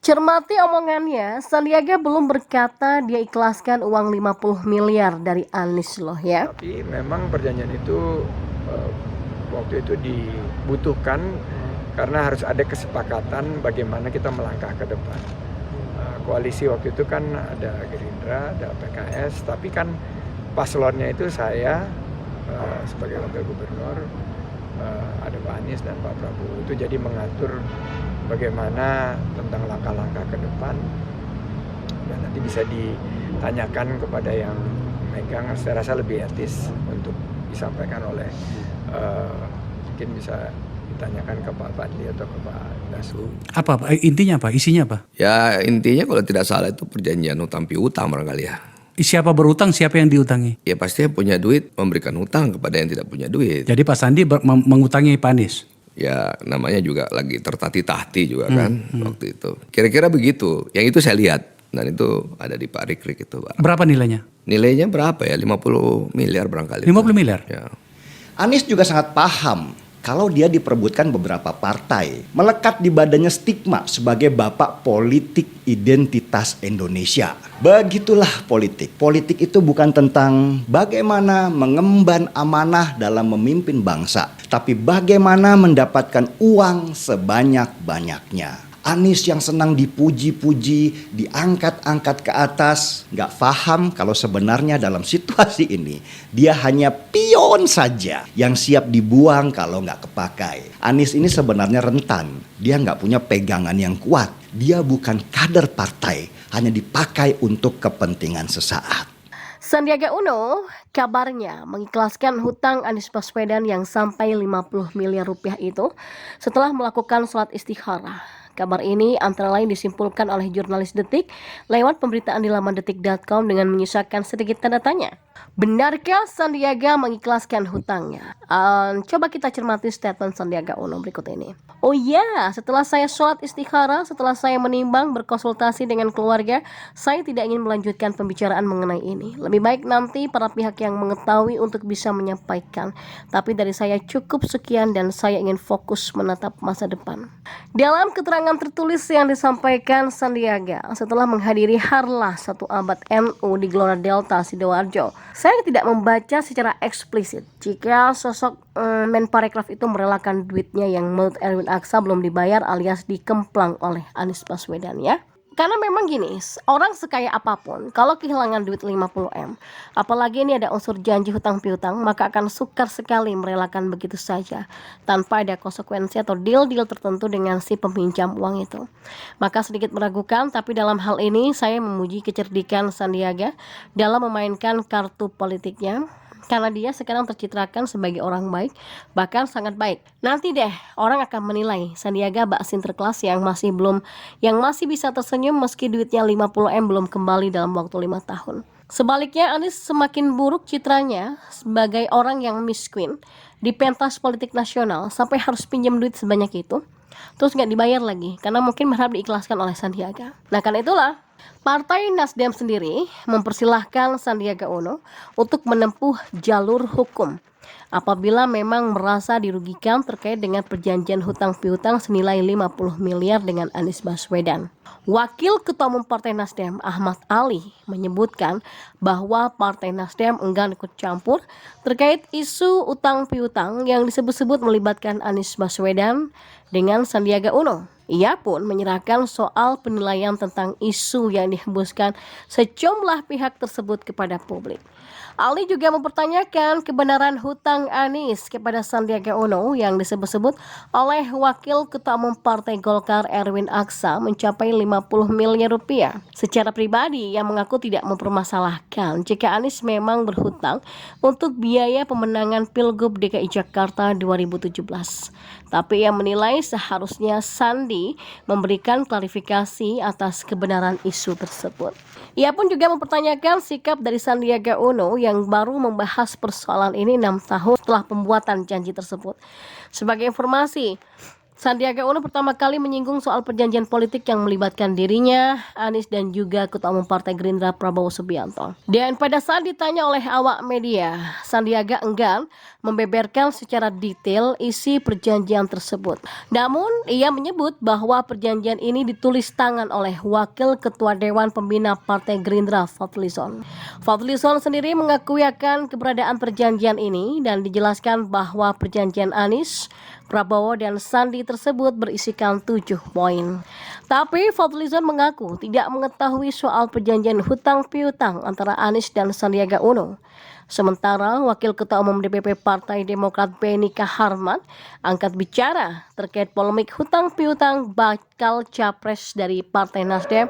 Cermati omongannya, Sandiaga belum berkata dia ikhlaskan uang 50 miliar dari Anies loh ya. Tapi memang perjanjian itu waktu itu dibutuhkan karena harus ada kesepakatan bagaimana kita melangkah ke depan. Koalisi waktu itu kan ada Gerindra, ada PKS, tapi kan paslonnya itu saya sebagai wakil gubernur, ada Pak Anies dan Pak Prabowo. Itu jadi mengatur bagaimana tentang langkah-langkah ke depan, dan nanti bisa ditanyakan kepada yang megang. Saya rasa lebih etis untuk disampaikan oleh mungkin bisa ditanyakan ke Pak Fadli atau ke Pak Daslu. Apa intinya apa? Isinya apa? Ya intinya kalau tidak salah itu perjanjian hutang piutang barangkali ya. Siapa berutang, siapa yang diutangi? Ya pasti yang punya duit memberikan hutang kepada yang tidak punya duit. Jadi Pak Sandi mengutangi Pak Anies? Ya namanya juga lagi tertatih-tatih juga kan waktu itu. Kira-kira begitu. Yang itu saya lihat. Dan itu ada di Pak Rikrik itu Pak. Berapa nilainya? Nilainya berapa ya? 50 miliar barangkali. 50 miliar? Ya. Anies juga sangat paham kalau dia diperebutkan beberapa partai. Melekat di badannya stigma sebagai bapak politik identitas Indonesia. Begitulah politik. Politik itu bukan tentang bagaimana mengemban amanah dalam memimpin bangsa, tapi bagaimana mendapatkan uang sebanyak-banyaknya. Anies yang senang dipuji-puji, diangkat-angkat ke atas, nggak paham kalau sebenarnya dalam situasi ini dia hanya pion saja yang siap dibuang kalau nggak kepakai. Anies ini sebenarnya rentan, dia nggak punya pegangan yang kuat, dia bukan kader partai, hanya dipakai untuk kepentingan sesaat. Sandiaga Uno kabarnya mengikhlaskan hutang Anies Baswedan yang sampai 50 miliar rupiah itu setelah melakukan sholat istikharah. Kabar ini antara lain disimpulkan oleh jurnalis Detik lewat pemberitaan di laman detik.com dengan menyisakan sedikit tanda tanya. Benarkah Sandiaga mengikhlaskan hutangnya? Coba kita cermati statement Sandiaga Uno berikut ini. Oh iya, setelah saya sholat istikharah, setelah saya menimbang berkonsultasi dengan keluarga, saya tidak ingin melanjutkan pembicaraan mengenai ini. Lebih baik nanti para pihak yang mengetahui untuk bisa menyampaikan. Tapi dari saya cukup sekian dan saya ingin fokus menatap masa depan. Dalam keterangan tertulis yang disampaikan Sandiaga setelah menghadiri Harlah 1 Abad NU di Gelora Delta, Sidoarjo, saya tidak membaca secara eksplisit jika sosok Menparekraf itu merelakan duitnya yang menurut Erwin Aksa belum dibayar alias dikemplang oleh Anies Baswedan ya. Karena memang gini, orang sekaya apapun kalau kehilangan duit 50M, apalagi ini ada unsur janji hutang piutang, maka akan sukar sekali merelakan begitu saja tanpa ada konsekuensi atau deal-deal tertentu dengan si peminjam uang itu. Maka sedikit meragukan, tapi dalam hal ini saya memuji kecerdikan Sandiaga dalam memainkan kartu politiknya. Karena dia sekarang tercitrakan sebagai orang baik, bahkan sangat baik. Nanti deh orang akan menilai Sandiaga bak sinterklas yang masih bisa tersenyum meski duitnya 50M belum kembali dalam waktu 5 tahun. Sebaliknya Anies semakin buruk citranya sebagai orang yang miskin di pentas politik nasional sampai harus pinjam duit sebanyak itu, terus nggak dibayar lagi karena mungkin berharap diikhlaskan oleh Sandiaga. Nah karena itulah Partai Nasdem sendiri mempersilahkan Sandiaga Uno untuk menempuh jalur hukum apabila memang merasa dirugikan terkait dengan perjanjian hutang piutang senilai 50 miliar dengan Anies Baswedan. Wakil Ketua Umum Partai Nasdem Ahmad Ali menyebutkan bahwa Partai Nasdem enggan ikut campur terkait isu utang piutang yang disebut-sebut melibatkan Anies Baswedan dengan Sandiaga Uno. Ia pun menyerahkan soal penilaian tentang isu yang dihembuskan sejumlah pihak tersebut kepada publik. Ali juga mempertanyakan kebenaran hutang Anies kepada Sandiaga Uno yang disebut-sebut oleh Wakil Ketua Umum Partai Golkar Erwin Aksa mencapai 50 miliar rupiah. Secara pribadi, ia mengaku tidak mempermasalahkan jika Anies memang berhutang untuk biaya pemenangan Pilgub DKI Jakarta 2017. Tapi ia menilai seharusnya Sandi memberikan klarifikasi atas kebenaran isu tersebut. Ia pun juga mempertanyakan sikap dari Sandiaga Uno yang baru membahas persoalan ini 6 tahun setelah pembuatan janji tersebut. Sebagai informasi, Sandiaga Uno pertama kali menyinggung soal perjanjian politik yang melibatkan dirinya, Anies dan juga Ketua Umum Partai Gerindra Prabowo Subianto. Dan pada saat ditanya oleh awak media, Sandiaga enggan membeberkan secara detail isi perjanjian tersebut. Namun, ia menyebut bahwa perjanjian ini ditulis tangan oleh Wakil Ketua Dewan Pembina Partai Gerindra Fadlizon. Fadlizon sendiri mengakui akan keberadaan perjanjian ini dan dijelaskan bahwa perjanjian Anies, Prabowo dan Sandi tersebut berisikan 7 poin. Tapi Fadlizon mengaku tidak mengetahui soal perjanjian hutang piutang antara Anies dan Sandiaga Uno. Sementara Wakil Ketua Umum DPP Partai Demokrat Benny Kaharman angkat bicara terkait polemik hutang piutang bakal capres dari Partai Nasdem